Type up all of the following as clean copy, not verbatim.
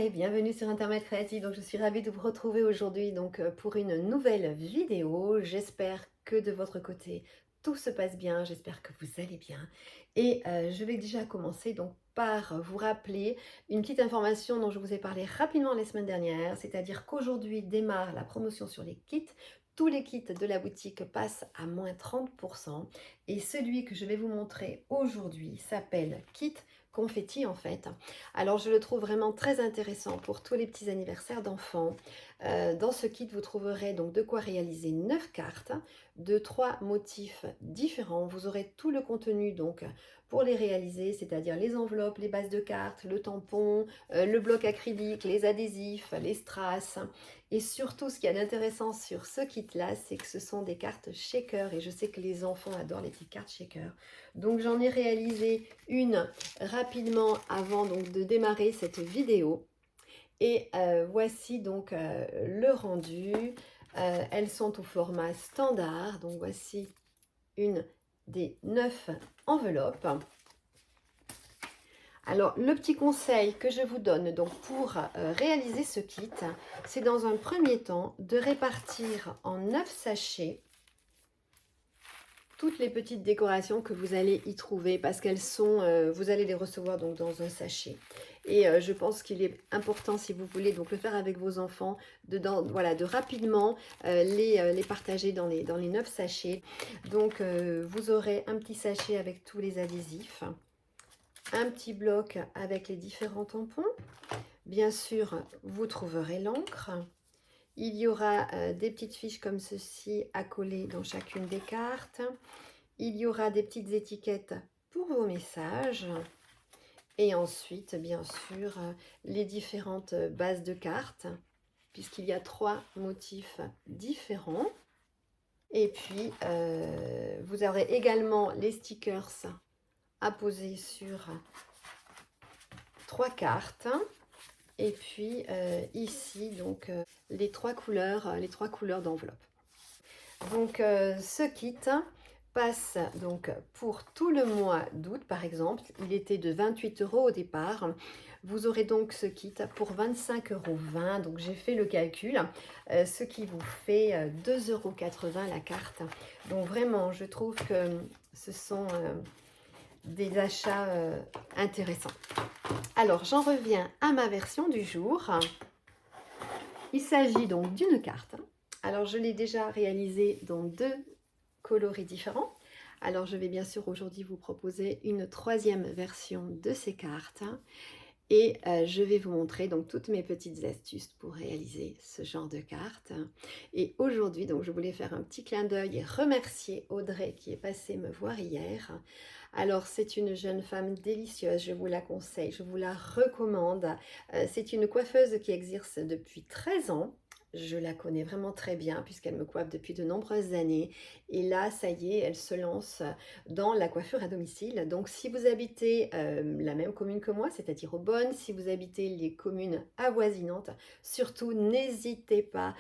et bienvenue sur Internet Créatif. Donc je suis ravie de vous retrouver aujourd'hui pour une nouvelle vidéo. J'espère que de votre côté tout se passe bien, j'espère que vous allez bien. Et je vais déjà commencer par vous rappeler une petite information dont je vous ai parlé rapidement la semaine dernière, c'est-à-dire qu'aujourd'hui démarre la promotion sur les kits. Tous les kits de la boutique passent à moins 30% et celui que je vais vous montrer aujourd'hui s'appelle Kit Confetti en fait. Alors je le trouve vraiment très intéressant pour tous les petits anniversaires d'enfants. Dans ce kit, vous trouverez donc de quoi réaliser 9 cartes de 3 motifs différents. Vous aurez tout le contenu donc pour les réaliser, c'est-à-dire les enveloppes, les bases de cartes, le tampon, le bloc acrylique, les adhésifs, les strass. Et surtout, ce qu'il y a d'intéressant sur ce kit-là, c'est que ce sont des cartes shaker. Et je sais que les enfants adorent les petites cartes shaker. Donc j'en ai réalisé une rapidement avant de démarrer cette vidéo. Et voici donc le rendu. Elles sont au format standard. Donc voici une des 9 enveloppes. Alors, le petit conseil que je vous donne donc pour réaliser ce kit, c'est dans un premier temps de répartir en 9 sachets toutes les petites décorations que vous allez y trouver parce qu'elles sont, vous allez les recevoir donc dans un sachet. Et je pense qu'il est important, si vous voulez donc le faire avec vos enfants, de rapidement les partager dans les 9 sachets. Donc, vous aurez un petit sachet avec tous les adhésifs, un petit bloc avec les différents tampons. Bien sûr, vous trouverez l'encre. Il y aura des petites fiches comme ceci à coller dans chacune des cartes. Il y aura des petites étiquettes pour vos messages. Et ensuite, bien sûr, les différentes bases de cartes, puisqu'il y a 3 motifs différents. Et puis, vous aurez également les stickers à poser sur 3 cartes. Et puis ici, donc les trois couleurs d'enveloppe. Donc ce kit passe donc pour tout le mois d'août par exemple. Il était de 28 € au départ. Vous aurez donc ce kit pour 25,20 €. Donc j'ai fait le calcul, ce qui vous fait 2,80 € la carte. Donc vraiment, je trouve que ce sont des achats intéressants. Alors, j'en reviens à ma version du jour. Il s'agit donc d'une carte. Alors, je l'ai déjà réalisée dans 2 coloris différents. Alors, je vais bien sûr aujourd'hui vous proposer une 3e version de ces cartes. Et je vais vous montrer donc toutes mes petites astuces pour réaliser ce genre de cartes. Et aujourd'hui, donc je voulais faire un petit clin d'œil et remercier Audrey qui est passée me voir hier. Alors c'est une jeune femme délicieuse, je vous la conseille, je vous la recommande. C'est une coiffeuse qui exerce depuis 13 ans. Je la connais vraiment très bien puisqu'elle me coiffe depuis de nombreuses années. Et là, ça y est, elle se lance dans la coiffure à domicile. Donc, si vous habitez la même commune que moi, c'est-à-dire Aubonne, si vous habitez les communes avoisinantes, surtout n'hésitez pas,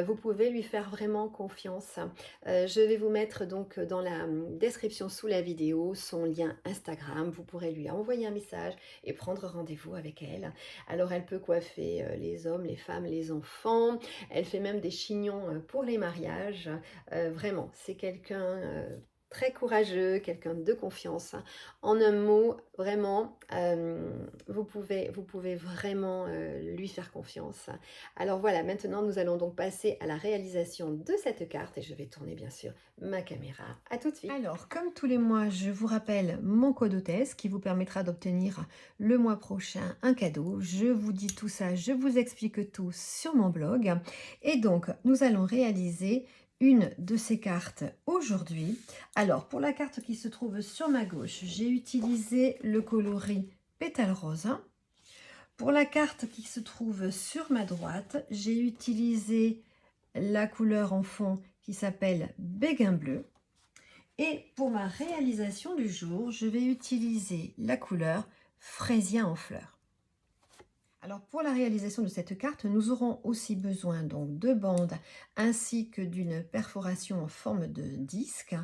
vous pouvez lui faire vraiment confiance. Je vais vous mettre donc dans la description sous la vidéo son lien Instagram. Vous pourrez lui envoyer un message et prendre rendez-vous avec elle. Alors, elle peut coiffer les hommes, les femmes, les enfants. Elle fait même des chignons pour les mariages. Vraiment, c'est quelqu'un très courageux, quelqu'un de confiance. En un mot, vraiment, vous pouvez vraiment lui faire confiance. Alors voilà, maintenant nous allons donc passer à la réalisation de cette carte et je vais tourner bien sûr ma caméra. À tout de suite. Alors, comme tous les mois, je vous rappelle mon code hôtesse qui vous permettra d'obtenir le mois prochain un cadeau. Je vous dis tout ça, je vous explique tout sur mon blog. Et donc, nous allons réaliser une de ces cartes aujourd'hui. Alors, pour la carte qui se trouve sur ma gauche, j'ai utilisé le coloris pétale rose. Pour la carte qui se trouve sur ma droite, j'ai utilisé la couleur en fond qui s'appelle béguin bleu. Et pour ma réalisation du jour, je vais utiliser la couleur fraisien en fleurs. Alors pour la réalisation de cette carte, nous aurons aussi besoin donc de bandes ainsi que d'une perforation en forme de disque.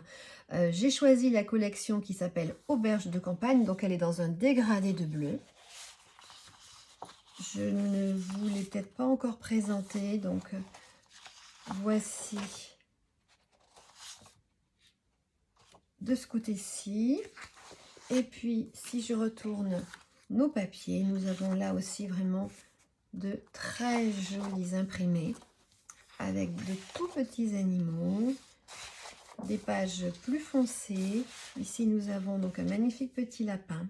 J'ai choisi la collection qui s'appelle Auberge de campagne, donc elle est dans un dégradé de bleu. je ne vous l'ai peut-être pas encore présenté, donc voici de ce côté-ci. Et puis, si je retourne nos papiers, nous avons là aussi vraiment de très jolis imprimés avec de tout petits animaux, des pages plus foncées. Ici, nous avons donc un magnifique petit lapin.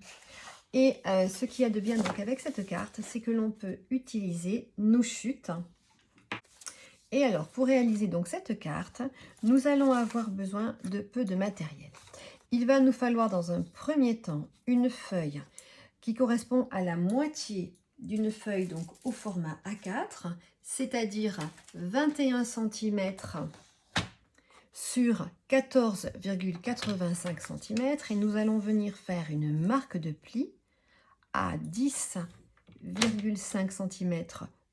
Et ce qu'il y a de bien donc avec cette carte, c'est que l'on peut utiliser nos chutes. Et alors, pour réaliser donc cette carte, nous allons avoir besoin de peu de matériel. Il va nous falloir dans un premier temps une feuille qui correspond à la moitié d'une feuille donc au format A4, c'est-à-dire 21 cm sur 14,85 cm, et nous allons venir faire une marque de pli à 10,5 cm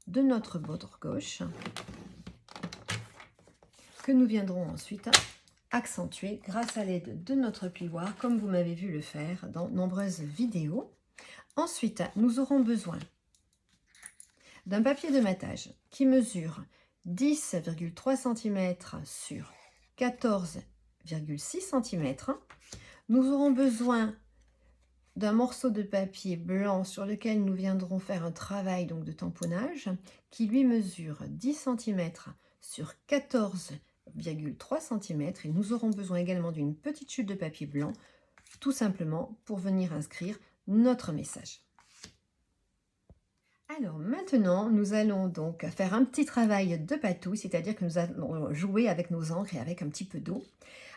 de notre bord gauche, que nous viendrons ensuite accentuer grâce à l'aide de notre plioir, comme vous m'avez vu le faire dans nombreuses vidéos. Ensuite, nous aurons besoin d'un papier de matage qui mesure 10,3 cm sur 14,6 cm. Nous aurons besoin d'un morceau de papier blanc sur lequel nous viendrons faire un travail donc de tamponnage qui lui mesure 10 cm sur 14,3 cm, et nous aurons besoin également d'une petite chute de papier blanc tout simplement pour venir inscrire notre message. Alors maintenant, nous allons donc faire un petit travail de patouille, c'est-à-dire que nous allons jouer avec nos encres et avec un petit peu d'eau.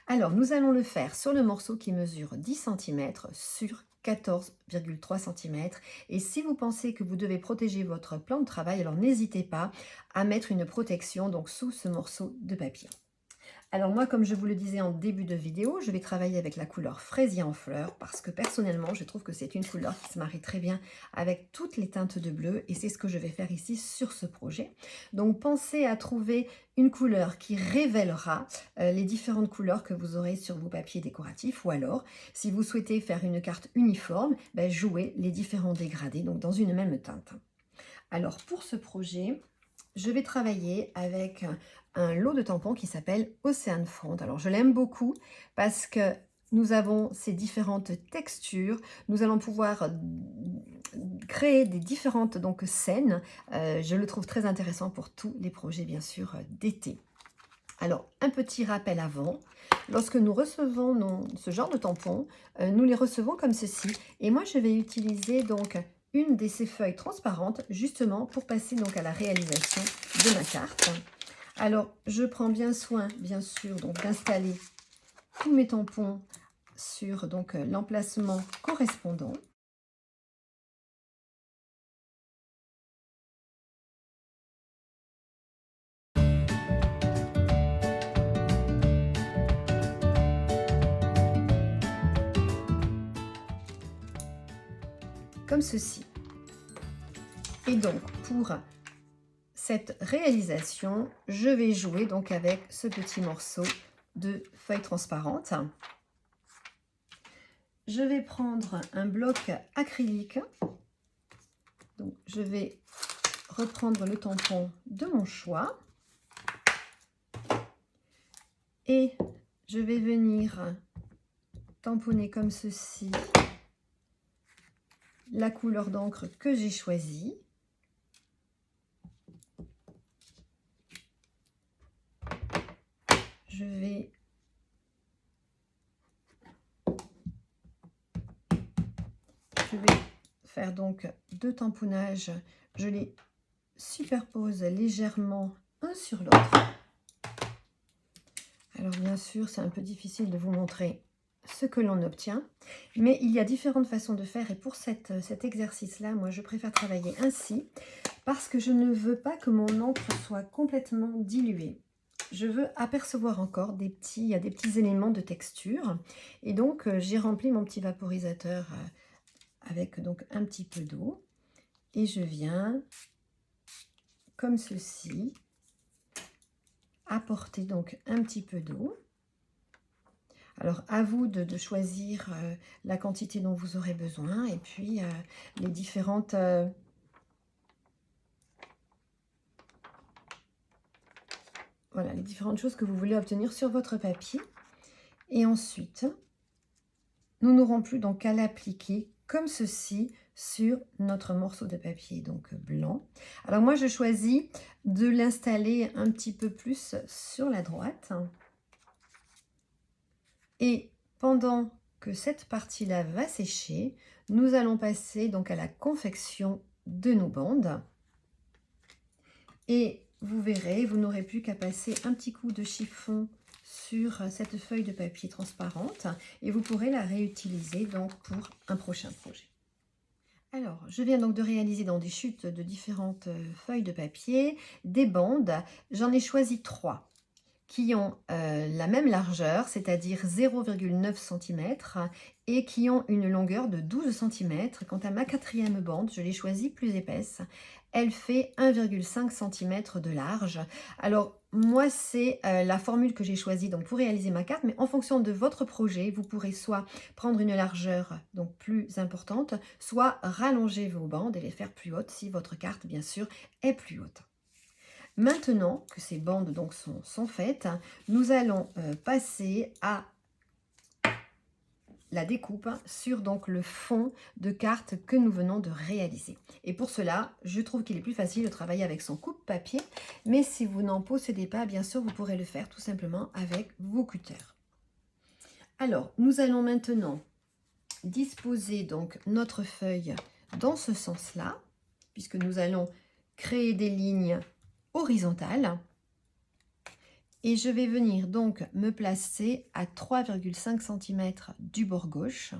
Alors, nous allons le faire sur le morceau qui mesure 10 cm sur 14,3 cm. Et si vous pensez que vous devez protéger votre plan de travail, alors n'hésitez pas à mettre une protection donc sous ce morceau de papier. Alors moi, comme je vous le disais en début de vidéo, je vais travailler avec la couleur fraisier en fleurs parce que personnellement, je trouve que c'est une couleur qui se marie très bien avec toutes les teintes de bleu, et c'est ce que je vais faire ici sur ce projet. Donc pensez à trouver une couleur qui révélera les différentes couleurs que vous aurez sur vos papiers décoratifs, ou alors, si vous souhaitez faire une carte uniforme, jouez les différents dégradés donc dans une même teinte. Alors pour ce projet, je vais travailler avec un lot de tampons qui s'appelle Ocean Front. Alors je l'aime beaucoup parce que nous avons ces différentes textures. Nous allons pouvoir créer des différentes donc scènes. Je le trouve très intéressant pour tous les projets bien sûr d'été. Alors un petit rappel avant. Lorsque nous recevons ce genre de tampons, nous les recevons comme ceci. Et moi je vais utiliser donc une de ces feuilles transparentes justement pour passer donc à la réalisation de ma carte. Alors je prends bien soin bien sûr donc d'installer tous mes tampons sur donc l'emplacement correspondant. Comme ceci. Et donc pour cette réalisation, je vais jouer donc avec ce petit morceau de feuille transparente. Je vais prendre un bloc acrylique. Donc je vais reprendre le tampon de mon choix et je vais venir tamponner comme ceci la couleur d'encre que j'ai choisie. Je vais faire donc deux tamponnages. Je les superpose légèrement un sur l'autre. Alors bien sûr, c'est un peu difficile de vous montrer ce que l'on obtient, mais il y a différentes façons de faire, et pour cet exercice-là, moi je préfère travailler ainsi parce que je ne veux pas que mon encre soit complètement diluée. Je veux apercevoir encore des petits éléments de texture, et donc j'ai rempli mon petit vaporisateur avec donc un petit peu d'eau, et je viens comme ceci apporter donc un petit peu d'eau. Alors à vous de choisir la quantité dont vous aurez besoin, et puis les différentes voilà, les différentes choses que vous voulez obtenir sur votre papier. Et ensuite, nous n'aurons plus donc qu'à l'appliquer comme ceci sur notre morceau de papier donc blanc. Alors moi, je choisis de l'installer un petit peu plus sur la droite. Et pendant que cette partie-là va sécher, nous allons passer donc à la confection de nos bandes. Et vous verrez, vous n'aurez plus qu'à passer un petit coup de chiffon sur cette feuille de papier transparente et vous pourrez la réutiliser donc pour un prochain projet. Alors, je viens donc de réaliser dans des chutes de différentes feuilles de papier des bandes. J'en ai choisi 3 qui ont la même largeur, c'est-à-dire 0,9 cm et qui ont une longueur de 12 cm. Quant à ma 4e bande, je l'ai choisie plus épaisse. Elle fait 1,5 cm de large. Alors, moi, c'est la formule que j'ai choisie donc, pour réaliser ma carte, mais en fonction de votre projet, vous pourrez soit prendre une largeur donc, plus importante, soit rallonger vos bandes et les faire plus hautes si votre carte, bien sûr, est plus haute. Maintenant que ces bandes donc sont faites, nous allons passer à la découpe sur donc le fond de carte que nous venons de réaliser. Et pour cela, je trouve qu'il est plus facile de travailler avec son coupe-papier, mais si vous n'en possédez pas, bien sûr, vous pourrez le faire tout simplement avec vos cutters. Alors, nous allons maintenant disposer donc notre feuille dans ce sens-là, puisque nous allons créer des lignes horizontales. Et je vais venir donc me placer à 3,5 cm du bord gauche,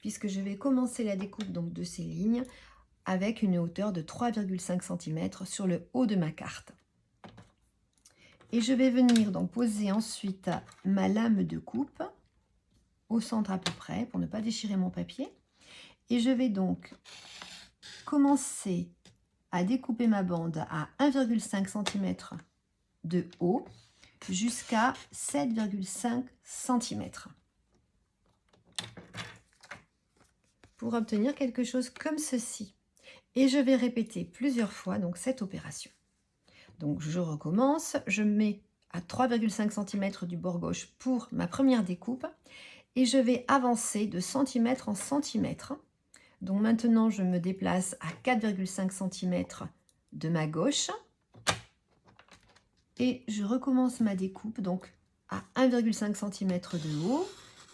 puisque je vais commencer la découpe donc de ces lignes avec une hauteur de 3,5 cm sur le haut de ma carte. Et je vais venir donc poser ensuite ma lame de coupe au centre à peu près pour ne pas déchirer mon papier. Et je vais donc commencer à découper ma bande à 1,5 cm de haut jusqu'à 7,5 cm pour obtenir quelque chose comme ceci. Et je vais répéter plusieurs fois donc cette opération. Donc je recommence, je mets à 3,5 cm du bord gauche pour ma première découpe et je vais avancer de centimètre en centimètre. Donc maintenant je me déplace à 4,5 cm de ma gauche et je recommence ma découpe donc à 1,5 cm de haut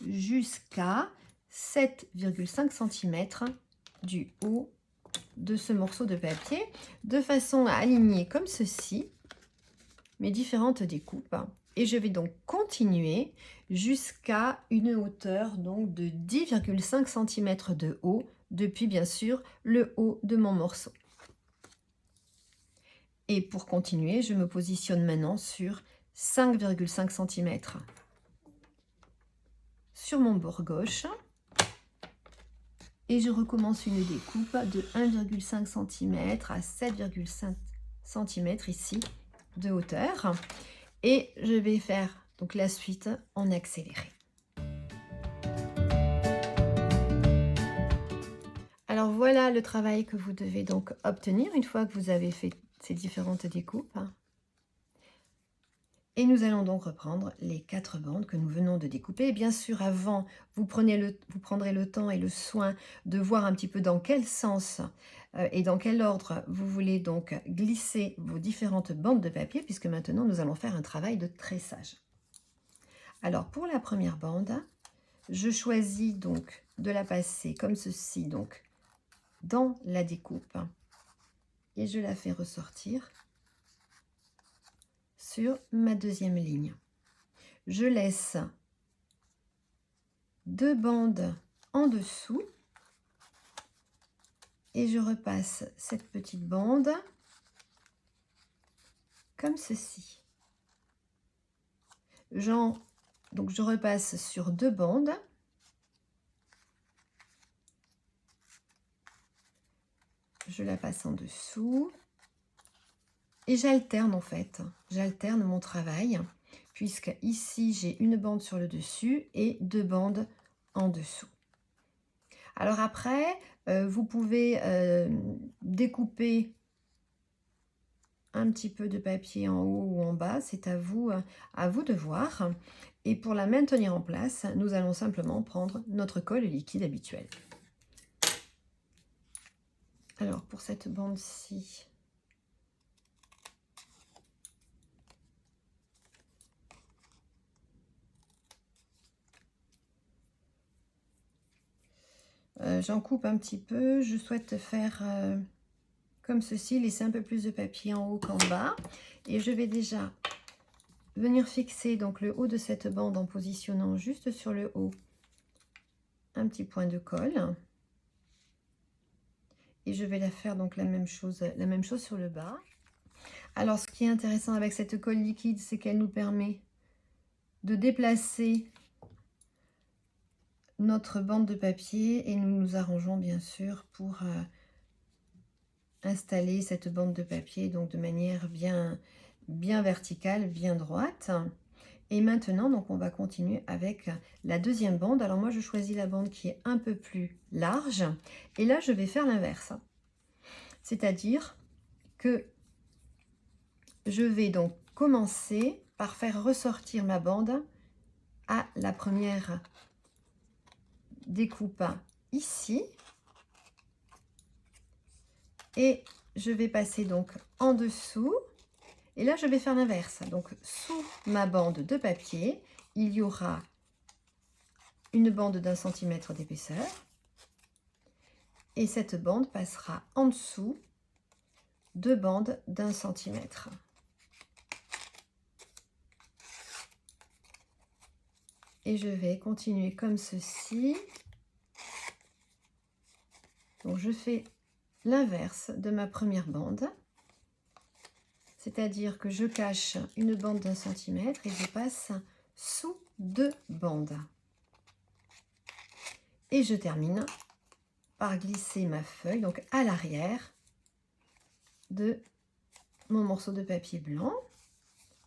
jusqu'à 7,5 cm du haut de ce morceau de papier, de façon à aligner comme ceci mes différentes découpes. Et je vais donc continuer jusqu'à une hauteur donc de 10,5 cm de haut, depuis bien sûr le haut de mon morceau. Et pour continuer, je me positionne maintenant sur 5,5 cm sur mon bord gauche. Et je recommence une découpe de 1,5 cm à 7,5 cm ici de hauteur. Et je vais faire donc la suite en accéléré. Alors voilà le travail que vous devez donc obtenir une fois que vous avez fait ces différentes découpes. Et nous allons donc reprendre les 4 bandes que nous venons de découper. Et bien sûr, avant, vous prendrez le temps et le soin de voir un petit peu dans quel sens et dans quel ordre vous voulez donc glisser vos différentes bandes de papier, puisque maintenant, nous allons faire un travail de tressage. Alors, pour la première bande, je choisis donc de la passer comme ceci, donc dans la découpe, et je la fais ressortir sur ma deuxième ligne. Je laisse 2 bandes en dessous et je repasse cette petite bande comme ceci. Donc je repasse sur 2 bandes. Je la passe en dessous. Et j'alterne en fait, j'alterne mon travail, puisque ici j'ai une bande sur le dessus et 2 bandes en dessous. Alors après, vous pouvez découper un petit peu de papier en haut ou en bas, c'est à vous de voir. Et pour la maintenir en place, nous allons simplement prendre notre colle liquide habituel. Alors pour cette bande-ci, j'en coupe un petit peu. Je souhaite faire comme ceci, laisser un peu plus de papier en haut qu'en bas. Et je vais déjà venir fixer donc le haut de cette bande en positionnant juste sur le haut un petit point de colle. Et je vais la faire donc la même chose sur le bas. Alors ce qui est intéressant avec cette colle liquide, c'est qu'elle nous permet de déplacer notre bande de papier et nous nous arrangeons bien sûr pour installer cette bande de papier donc de manière bien verticale, bien droite. Et maintenant, donc, on va continuer avec la deuxième bande. Alors moi, je choisis la bande qui est un peu plus large. Et là, je vais faire l'inverse. C'est-à-dire que je vais donc commencer par faire ressortir ma bande à la première découpe ici. Et je vais passer donc en dessous. Et là, je vais faire l'inverse. Donc, sous ma bande de papier, il y aura une bande d'1 centimètre d'épaisseur. Et cette bande passera en dessous de bandes d'1 centimètre. Et je vais continuer comme ceci. Donc, je fais l'inverse de ma première bande. C'est-à-dire que je cache une bande d'1 centimètre et je passe sous 2 bandes. Et je termine par glisser ma feuille donc à l'arrière de mon morceau de papier blanc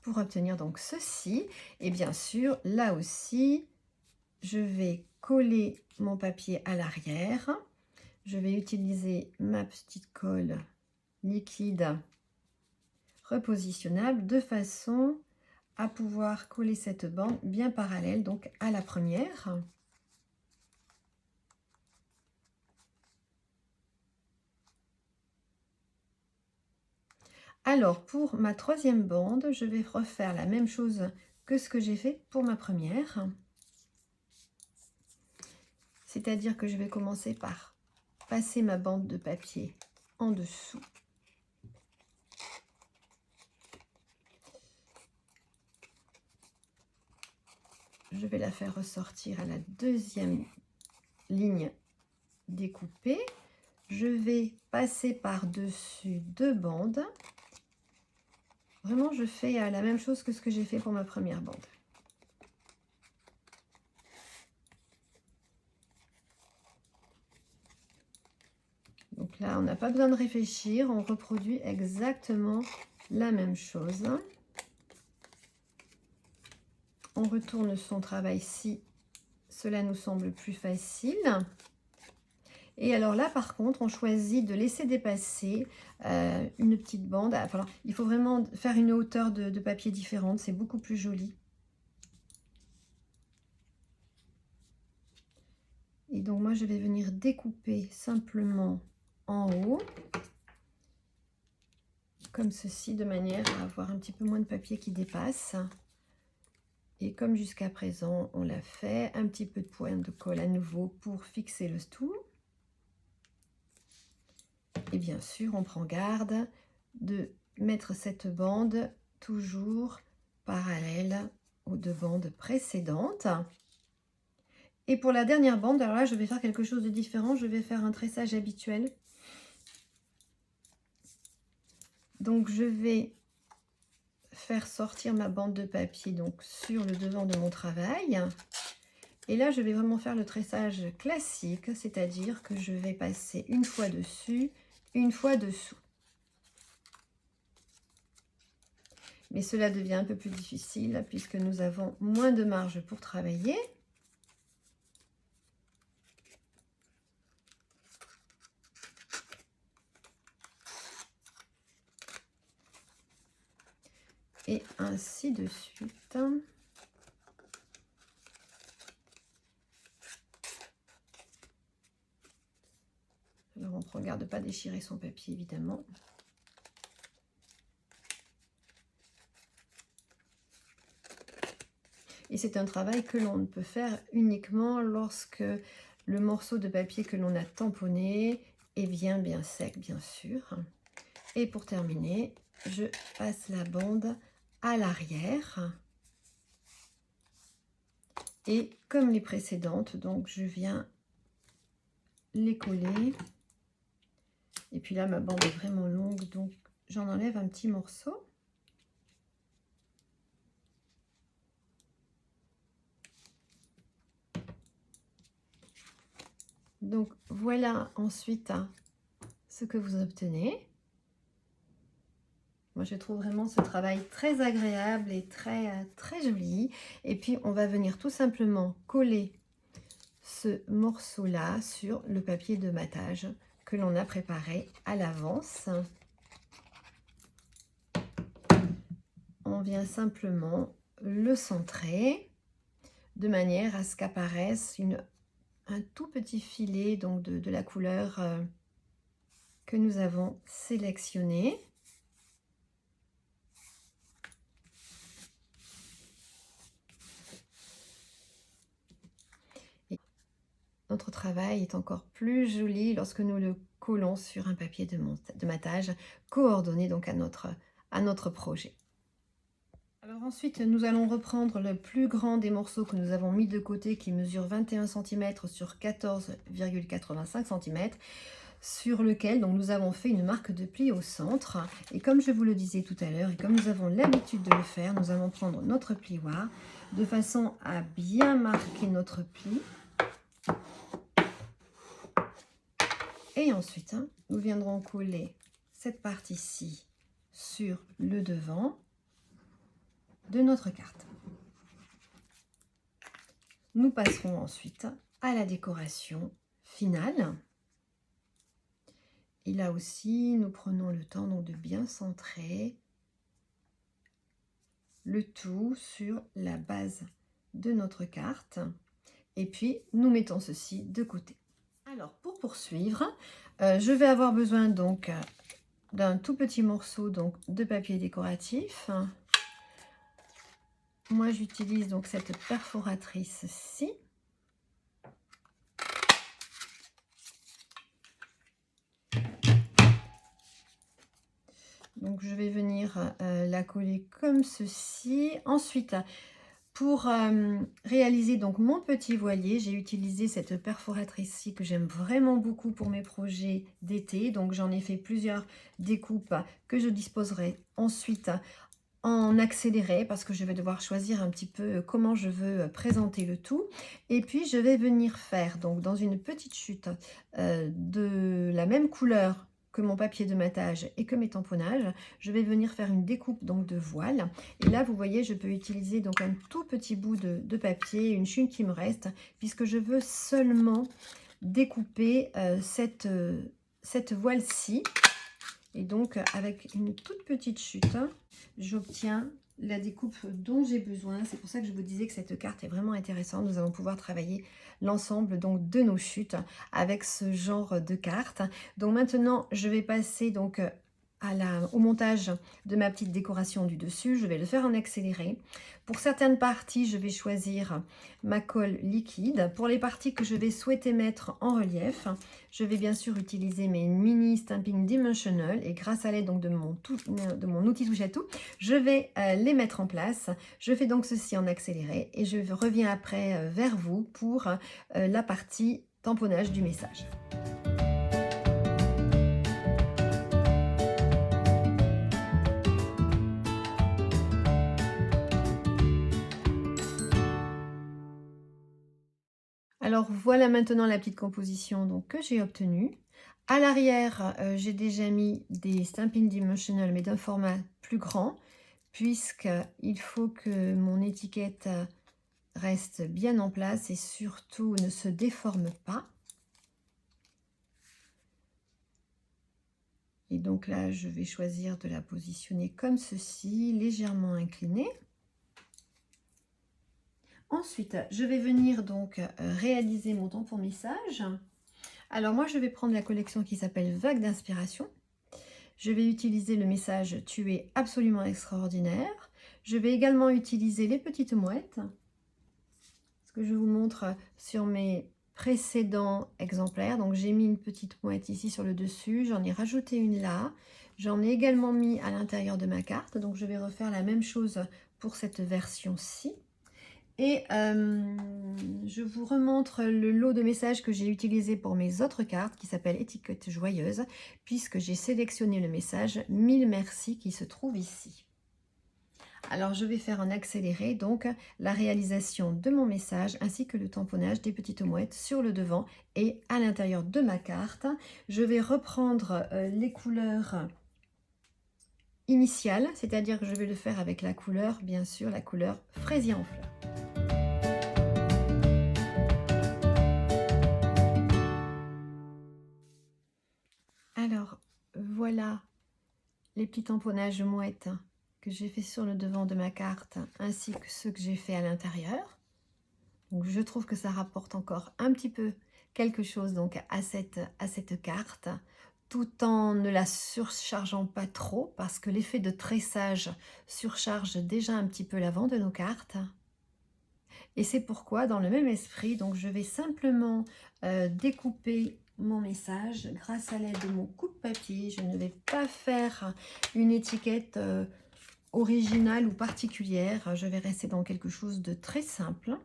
pour obtenir donc ceci. Et bien sûr, là aussi, je vais coller mon papier à l'arrière. Je vais utiliser ma petite colle liquide repositionnable de façon à pouvoir coller cette bande bien parallèle donc à la première. Alors pour ma troisième bande, je vais refaire la même chose que ce que j'ai fait pour ma première. C'est-à-dire que je vais commencer par passer ma bande de papier en dessous. Je vais la faire ressortir à la deuxième ligne découpée. Je vais passer par-dessus 2 bandes. Vraiment, je fais la même chose que ce que j'ai fait pour ma première bande. Donc là, on n'a pas besoin de réfléchir, on reproduit exactement la même chose. On retourne son travail si cela nous semble plus facile. Et alors là, par contre, on choisit de laisser dépasser une petite bande. Enfin, il faut vraiment faire une hauteur de papier différente, c'est beaucoup plus joli. Et donc moi, je vais venir découper simplement en haut, comme ceci, de manière à avoir un petit peu moins de papier qui dépasse. Et comme jusqu'à présent, on l'a fait, un petit peu de pointe de colle à nouveau pour fixer le tout. Et bien sûr, on prend garde de mettre cette bande toujours parallèle aux 2 bandes précédentes. Et pour la dernière bande, alors là, je vais faire quelque chose de différent. Je vais faire un tressage habituel. Donc, je vais faire sortir ma bande de papier donc sur le devant de mon travail. Et là, je vais vraiment faire le tressage classique, c'est-à-dire que je vais passer une fois dessus, une fois dessous. Mais cela devient un peu plus difficile puisque nous avons moins de marge pour travailler. et ainsi de suite. Alors, on ne regarde pas déchirer son papier, évidemment. Et c'est un travail que l'on ne peut faire uniquement lorsque le morceau de papier que l'on a tamponné est bien sec, bien sûr. Et pour terminer, je passe la bande à l'arrière. Et comme les précédentes, donc je viens les coller. Et puis là, ma bande est vraiment longue, donc j'en enlève un petit morceau. Donc voilà ensuite ce que vous obtenez. Moi, je trouve vraiment ce travail très agréable et très joli. Et puis, on va venir tout simplement coller ce morceau-là sur le papier de matage que l'on a préparé à l'avance. On vient simplement le centrer de manière à ce qu'apparaisse un tout petit filet donc de la couleur que nous avons sélectionnée. Notre travail est encore plus joli lorsque nous le collons sur un papier de matage coordonné donc à notre projet. Alors ensuite, nous allons reprendre le plus grand des morceaux que nous avons mis de côté qui mesure 21 cm sur 14,85 cm sur lequel donc, nous avons fait une marque de pli au centre. Et comme je vous le disais tout à l'heure et comme nous avons l'habitude de le faire, nous allons prendre notre plioir de façon à bien marquer notre pli. Et ensuite, nous viendrons coller cette partie-ci sur le devant de notre carte. Nous passerons ensuite à la décoration finale. Et là aussi, nous prenons le temps donc de bien centrer le tout sur la base de notre carte. Et puis, nous mettons ceci de côté. Alors, pour poursuivre, je vais avoir besoin donc d'un tout petit morceau donc, de papier décoratif. Moi, j'utilise donc cette perforatrice-ci. Donc, je vais venir la coller comme ceci. Ensuite, pour réaliser donc mon petit voilier, j'ai utilisé cette perforatrice-ci que j'aime vraiment beaucoup pour mes projets d'été. Donc, j'en ai fait plusieurs découpes que je disposerai ensuite en accéléré parce que je vais devoir choisir un petit peu comment je veux présenter le tout. Et puis, je vais venir faire donc dans une petite chute de la même couleur que mon papier de matage et que mes tamponnages, je vais venir faire une découpe donc de voile. Et là, vous voyez, je peux utiliser donc un tout petit bout de papier, une chute qui me reste, puisque je veux seulement découper cette voile-ci. Et donc, avec une toute petite chute, j'obtiens la découpe dont j'ai besoin. C'est pour ça que je vous disais que cette carte est vraiment intéressante. Nous allons pouvoir travailler l'ensemble donc de nos chutes avec ce genre de carte. Donc maintenant, je vais passer donc au montage de ma petite décoration du dessus. Je vais le faire en accéléré. Pour certaines parties, je vais choisir ma colle liquide. Pour les parties que je vais souhaiter mettre en relief, je vais bien sûr utiliser mes mini Stampin' Dimensional et grâce à l'aide donc de mon outil touche à tout, je vais les mettre en place. Je fais donc ceci en accéléré et je reviens après vers vous pour la partie tamponnage du message. Alors voilà maintenant la petite composition donc, que j'ai obtenue. À l'arrière, j'ai déjà mis des Stampin' Dimensional mais d'un format plus grand puisqu'il faut que mon étiquette reste bien en place et surtout ne se déforme pas. Et donc là, je vais choisir de la positionner comme ceci, légèrement inclinée. Ensuite, je vais venir donc réaliser mon tampon message. Alors moi, je vais prendre la collection qui s'appelle Vague d'inspiration. Je vais utiliser le message « Tu es absolument extraordinaire ». Je vais également utiliser les petites mouettes, ce que je vous montre sur mes précédents exemplaires. Donc j'ai mis une petite mouette ici sur le dessus, j'en ai rajouté une là. J'en ai également mis à l'intérieur de ma carte, donc je vais refaire la même chose pour cette version-ci. Et je vous remontre le lot de messages que j'ai utilisé pour mes autres cartes qui s'appelle Étiquette joyeuse, puisque j'ai sélectionné le message 1000 merci qui se trouve ici. Alors je vais faire en accéléré donc la réalisation de mon message ainsi que le tamponnage des petites mouettes sur le devant et à l'intérieur de ma carte. Je vais reprendre les couleurs initiales, c'est-à-dire que je vais le faire avec la couleur, bien sûr, la couleur fraisier en fleurs. Alors, voilà les petits tamponnages mouettes que j'ai fait sur le devant de ma carte, ainsi que ceux que j'ai fait à l'intérieur. Donc, je trouve que ça rapporte encore un petit peu quelque chose donc à cette carte, tout en ne la surchargeant pas trop, parce que l'effet de tressage surcharge déjà un petit peu l'avant de nos cartes. Et c'est pourquoi, dans le même esprit, donc je vais simplement découper mon message grâce à l'aide de mon coupe-papier. Je ne vais pas faire une étiquette originale ou particulière. Je vais rester dans quelque chose de très simple.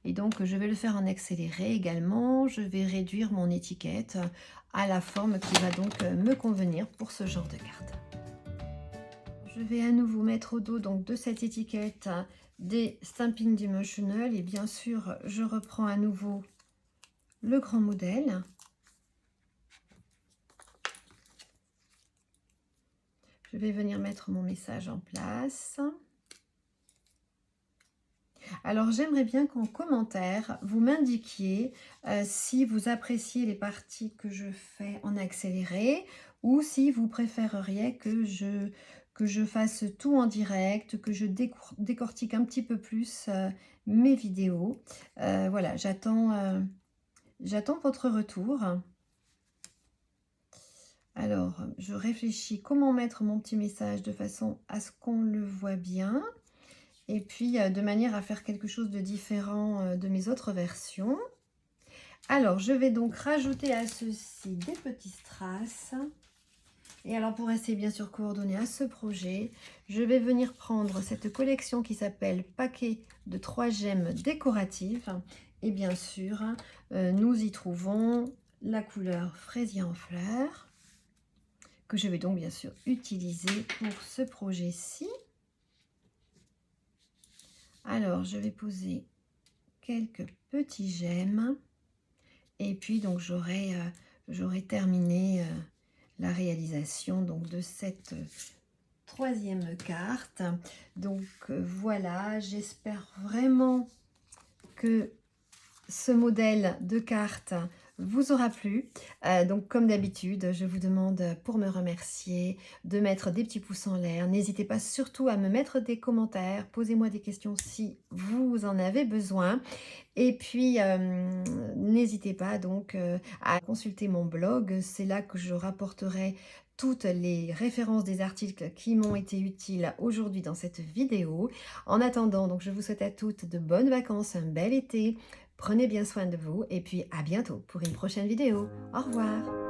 Et donc, je vais le faire en accéléré également. Je vais réduire mon étiquette à la forme qui va donc me convenir pour ce genre de carte. Je vais à nouveau mettre au dos donc de cette étiquette des Stampin' Demotional et bien sûr je reprends à nouveau le grand modèle. Je vais venir mettre mon message en place. Alors j'aimerais bien qu'en commentaire vous m'indiquiez si vous appréciez les parties que je fais en accéléré ou si vous préféreriez que je fasse tout en direct, que je décortique un petit peu plus mes vidéos. Voilà, j'attends votre retour. Alors, je réfléchis comment mettre mon petit message de façon à ce qu'on le voit bien. Et puis, de manière à faire quelque chose de différent de mes autres versions. Alors, je vais donc rajouter à ceci des petits strass. Et alors, pour rester bien sûr coordonné à ce projet, je vais venir prendre cette collection qui s'appelle Paquet de 3 gemmes décoratives. Et bien sûr, nous y trouvons la couleur fraisier en fleurs, que je vais donc bien sûr utiliser pour ce projet-ci. Alors, je vais poser quelques petits gemmes et puis donc j'aurai terminé la réalisation donc de cette troisième carte. Donc voilà, j'espère vraiment que ce modèle de carte vous aura plu. Donc comme d'habitude, je vous demande pour me remercier de mettre des petits pouces en l'air. N'hésitez pas surtout à me mettre des commentaires, posez-moi des questions si vous en avez besoin. Et puis n'hésitez pas donc à consulter mon blog, c'est là que je rapporterai toutes les références des articles qui m'ont été utiles aujourd'hui dans cette vidéo. En attendant, donc je vous souhaite à toutes de bonnes vacances, un bel été. Prenez bien soin de vous et puis à bientôt pour une prochaine vidéo. Au revoir.